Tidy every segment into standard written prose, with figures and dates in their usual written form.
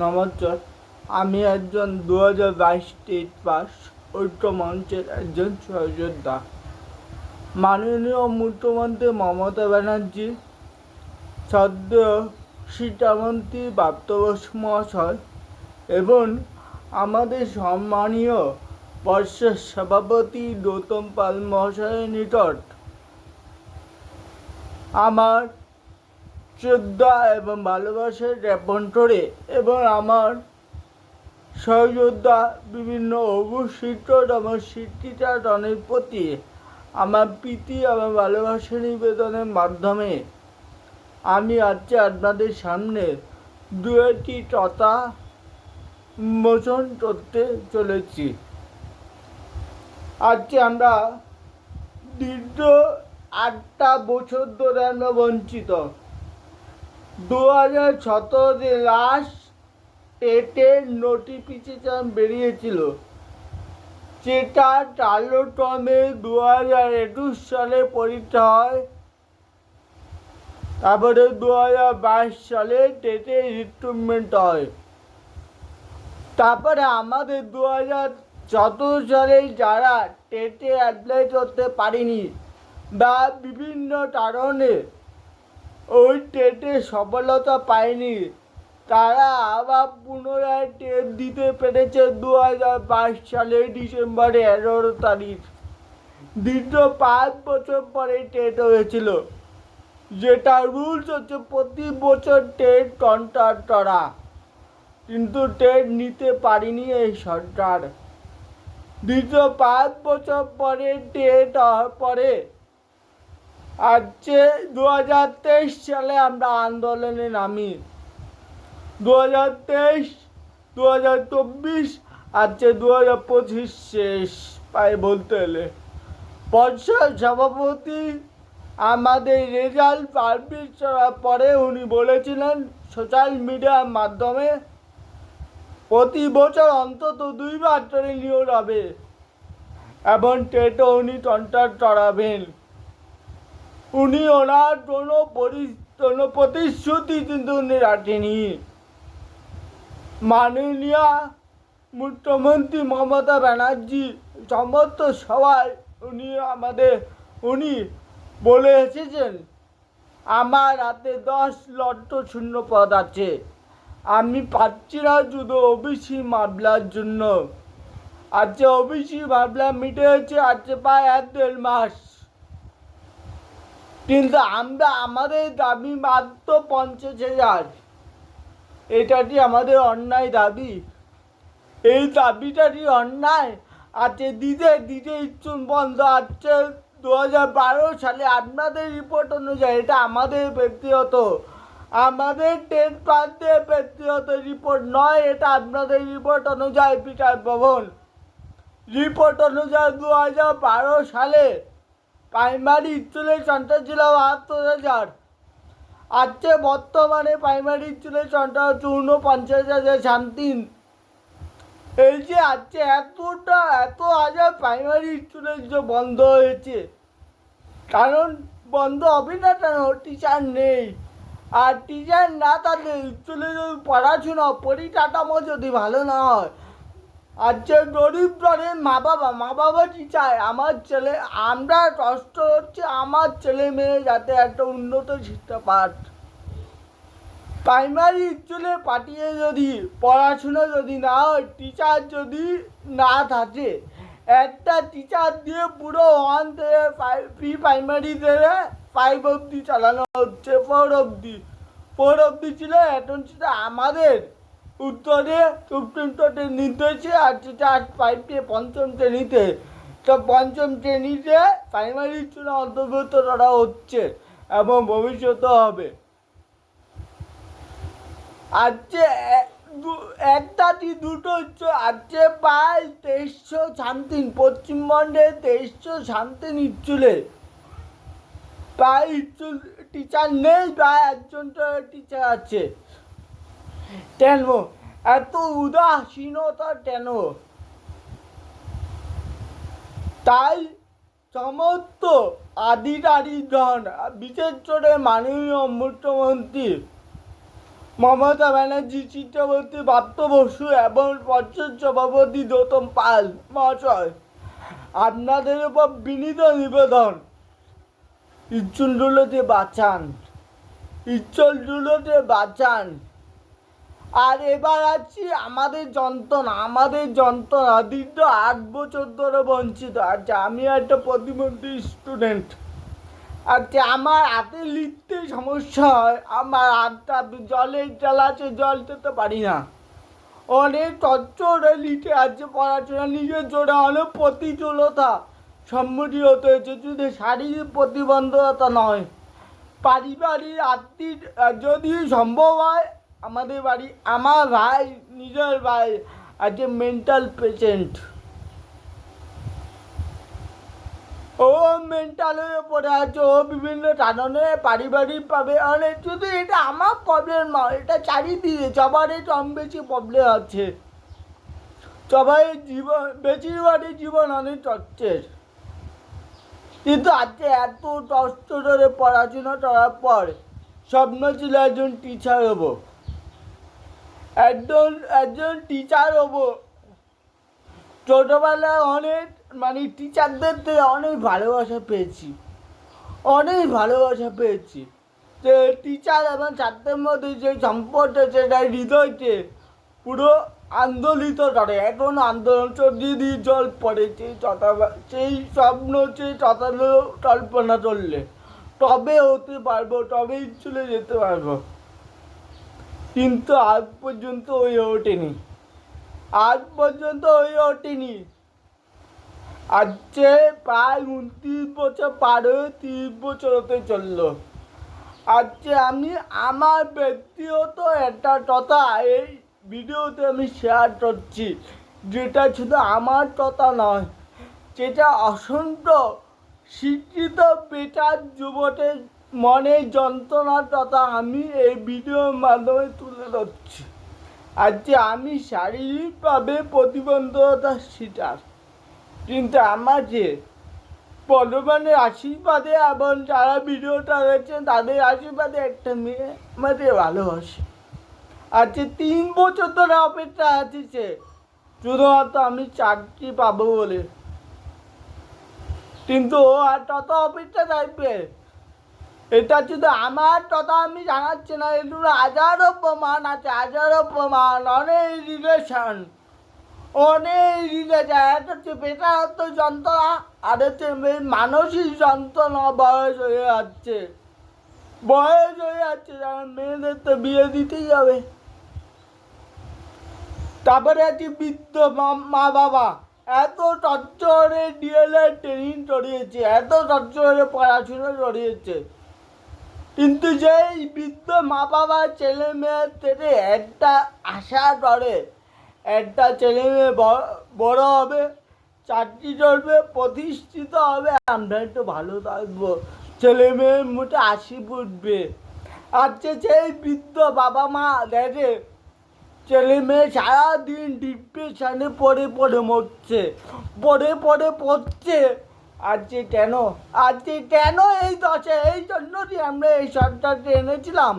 নমস্কার। আমি একজন 2022 টেট পাস ঐক্য মঞ্চের একজন সহযোদ্ধা। মাননীয় মুখ্যমন্ত্রী মমতা ব্যানার্জি, শ্রদ্ধেয় শিক্ষামন্ত্রী প্রাপ্ত বসু মহাশয় এবং আমাদের সম্মানীয় পর্ষদ সভাপতি গৌতম পাল মহাশয়ের নিকট আমার শ্রদ্ধা এবং ভালোবাসা জ্ঞাপন করে এবং আমার সহযোদ্ধা বিভিন্ন অভিষিক্ত এবং শিক্ষিকাগণের প্রতি আমার প্রীতি এবং ভালোবাসা নিবেদনের মাধ্যমে আমি আজকে আপনাদের সামনে দু একটি কথা উন্মোচন করতে চলেছি। আজকে আমরা দীর্ঘ 8টা বছর ধরে আমরা বঞ্চিত। 2017 লাস্ট টেটের নোটিফিকেশন বেরিয়েছিল, যেটা কালক্রমে 2021 সালে পরীক্ষা হয়, তারপরে 2022 সালে টেটের রিক্রুটমেন্ট হয়। তারপরে আমাদের 2017 সালে যারা টেটে অ্যাপ্লাই করতে পারেনি বা বিভিন্ন কারণে ওই টেটে সফলতা পায়নি, তারা আবার পুনরায় টেট দিতে পেরেছে 2022 সালের ডিসেম্বরে 11 তারিখ। দীর্ঘ 5 বছর পরে টেট হয়েছিল, যেটা রুলস হচ্ছে প্রতি বছর টেট কন্ট্যাক্ট করা, কিন্তু টেট নিতে পারিনি এই সরকার। দীর্ঘ 5 বছর পরে টেট হওয়ার পরে আজকে 2023 সালে আমরা আন্দোলনে নামি। 2023, 2024, আজকে 2025 শেষ পায় বলতে হলে। পর্ষদ সভাপতি আমাদের রেজাল্ট পাবলিশ করার পরে উনি বলেছিলেন সোশ্যাল মিডিয়ার মাধ্যমে প্রতি বছর অন্তত 2বার করে নিয়োগ হবে এবং টেটও উনি কন্ট্যাক্ট করাবেন। উনি ওনার কোনো প্রতিশ্রুতি কিন্তু উনি রাখেনি। মাননীয় মুখ্যমন্ত্রী মমতা ব্যানার্জি সমস্ত সবাই উনি বলে এসেছেন, আমার হাতে 10 লক্ষ শূন্য পদ আছে, আমি পাচ্ছি না শুধু ওবিসি মামলার জন্য। আজকে ওবিসি মামলা মিটে হয়েছে আজকে প্রায় 1-1.5 মাস, কিন্তু আমাদের দাবি মাত্র 50,000। এটাটি আমাদের অন্যায় দাবি। এই দাবিটাটি অন্যায়। আজকে দিতে ইচ্ছুক বন্ধ। আজকে 2012 সালে আপনাদের রিপোর্ট অনুযায়ী, এটা আমাদের ব্যক্তিগত, আমাদের টেট পাসদের ব্যক্তিগত রিপোর্ট নয়, এটা আপনাদের রিপোর্ট অনুযায়ী বিকাশ ভবন রিপোর্ট অনুযায়ী 2012 সালে প্রাইমারি স্কুলের সংখ্যা ছিল 72,000। আজকে বর্তমানে প্রাইমারি স্কুলের সংখ্যা হচ্ছে 49,000 সামথিং। এই যে আজকে এত হাজার প্রাইমারি স্কুলের যে বন্ধ হয়েছে, কারণ বন্ধ হবে না কেন? টিচার নেই। আর টিচার না থাকলে স্কুলে যদি পড়াশোনা পরিকাঠামো যদি ভালো না হয়, আজকে গরিব ঘরের মা বাবা কি চায়? আমরা কষ্ট হচ্ছে আমার ছেলে মেয়ে যাতে একটা উন্নত শিক্ষা পাঠ। প্রাইমারি স্কুলে পাঠিয়ে যদি পড়াশুনো যদি না হয়, টিচার যদি না থাকে, একটা টিচার দিয়ে পুরো 1 থেকে 5 প্রি প্রাইমারি থেকে 5 অবধি চালানো হচ্ছে। 4 অবধি ছিল, এখন সেটা আমাদের উত্তরে সুপ্রিম কোর্টের নির্দেশে আজকে 5 থেকে 5ম শ্রেণীতে, তো 5ম শ্রেণীতে প্রাইমারি স্কুলে অন্তর্ভুক্ত করা হচ্ছে এবং ভবিষ্যতে হবে। আজকে একটা কি দুটো হচ্ছে, আজকে প্রায় 2300 সামথিং, পশ্চিমবঙ্গে 2300 সামথিং স্কুলে প্রায় স্কুল টিচার নেই, প্রায় একজন টিচার আছে। কেন এত উদাসীনতা কেন? তাই সমস্ত আধিকারিকগণ, বিশেষ করে মাননীয় মুখ্যমন্ত্রী মমতা ব্যানার্জি, চিত্রবর্তী প্রাপ্ত বসু এবং পর্ষদ সভাপতি গৌতম পাল মহাশয়, আপনাদের উপর বিনীত নিবেদন, ইচ্ছুলগুলোতে বাঁচান, ইচ্ছলগুলোতে বাঁচান। আর এবার আছি আমাদের যন্ত্রণা দীর্ঘ 8 বছর ধরে বঞ্চিত। আচ্ছা, আমি একটা প্রতিবন্ধী স্টুডেন্ট। আচ্ছা, আমার হাতে লিখতে সমস্যা হয়, আমার হাতটা জলের জলাচে জল খেতে পারি না, অনেক তৎসরে লিখে আছে পড়াশোনা, নিজের জোরে অনেক প্রতিকূলতা সম্মুখীন হতে হয়েছে, শুধু শারীরিক প্রতিবন্ধকতা নয়, পারিবারিক আর্থিক, যদি সম্ভব হয় আমাদের বাড়ি, আমার ভাই, নিজের ভাই আজকে মেন্টাল পেশেন্ট, ও মেন্টালের ওপরে আছে, ও বিভিন্ন কারণে পারিবারিকভাবে অনেক, শুধু এটা আমার প্রবলেম নয়, এটা চারিদিকে সবারই কম বেশি প্রবলেম আছে, সবাই জীবন, বেশিরভাগই জীবন অনেক কষ্টের। কিন্তু আজকে এত কষ্ট ধরে পড়াশোনা করার পর স্বপ্ন ছিল একজন টিচার হবো, একজন টিচার হবো। ছোটোবেলায় অনেক টিচারদের থেকে অনেক ভালোবাসা পেয়েছি, যে টিচার এবং ছাত্রের মধ্যে যে সম্পর্ক, সেটা হৃদয়কে পুরো আন্দোলিত করে। এখন আন্দোলন দিয়ে জল পড়ে, সেই স্বপ্ন, সেই কল্পনা করলে তবে হতে পারবো, তবেই চলে যেতে পারবো, কিন্তু আজ পর্যন্ত হয়ে ওঠেনি। আজকে প্রায় 29 বছর পার হয়ে 30 বছর হতে চললো। আজকে আমি আমার ব্যক্তিগত একটা কথা এই ভিডিওতে আমি শেয়ার করছি, যেটা শুধু আমার কথা নয়, যেটা অসংখ্য শিক্ষিত বেকার যুবকের মনের যন্ত্রণার কথা আমি এই ভিডিওর মাধ্যমে তুলে ধরছি। আজকে আমি শারীরিকভাবে প্রতিবন্ধকতার শিকার, কিন্তু আমাকে ভগবানের আশীর্বাদে এবং যারা ভিডিওটা দেখছেন তাদের আশীর্বাদে একটা মেয়ে আমাদের ভালোবাসে। আজকে 3 বছর ধরে অপেক্ষা আছে শুধুমাত্র আমি চাকরি পাবো বলে, কিন্তু ও আর তত অপেক্ষা থাকবে। এটা শুধু আমার কথা আমি জানাচ্ছি না, এগুলো হাজারো প্রমাণ আছে, অনেক রিলেশন, একটা হচ্ছে বেকারত্ব যন্ত্রণা, আর হচ্ছে মানসিক যন্ত্রণা। বয়স হয়ে যাচ্ছে, মেয়েদের তো বিয়ে দিতেই হবে। তারপরে আছে বৃদ্ধ মা বাবা, এত টর্চরে ডিএলএড ট্রেনিং করিয়েছে, এত টর্চরে পড়াশুনো করিয়েছে, কিন্তু যেই বৃদ্ধ মা বাবা ছেলে মেয়ের থেকে একটা আশা করে, একটা ছেলে মেয়ে বড় হবে, চাকরি করবে, প্রতিষ্ঠিত হবে, আমরা একটু ভালো থাকবো, ছেলে মেয়ের মুখে হাসি ফুটবে। আজকে সেই বৃদ্ধ বাবা মা দেখে ছেলে মেয়ে সারাদিন ডিপ্রেশনে পড়ে পড়ছে। আজকে কেন এই দশে? এই জন্যই আমরা এই সরকারকে এনেছিলাম।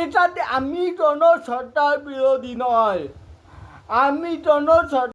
এটাতে আমি কোনো সরকার বিরোধী নয়, আমি কোনো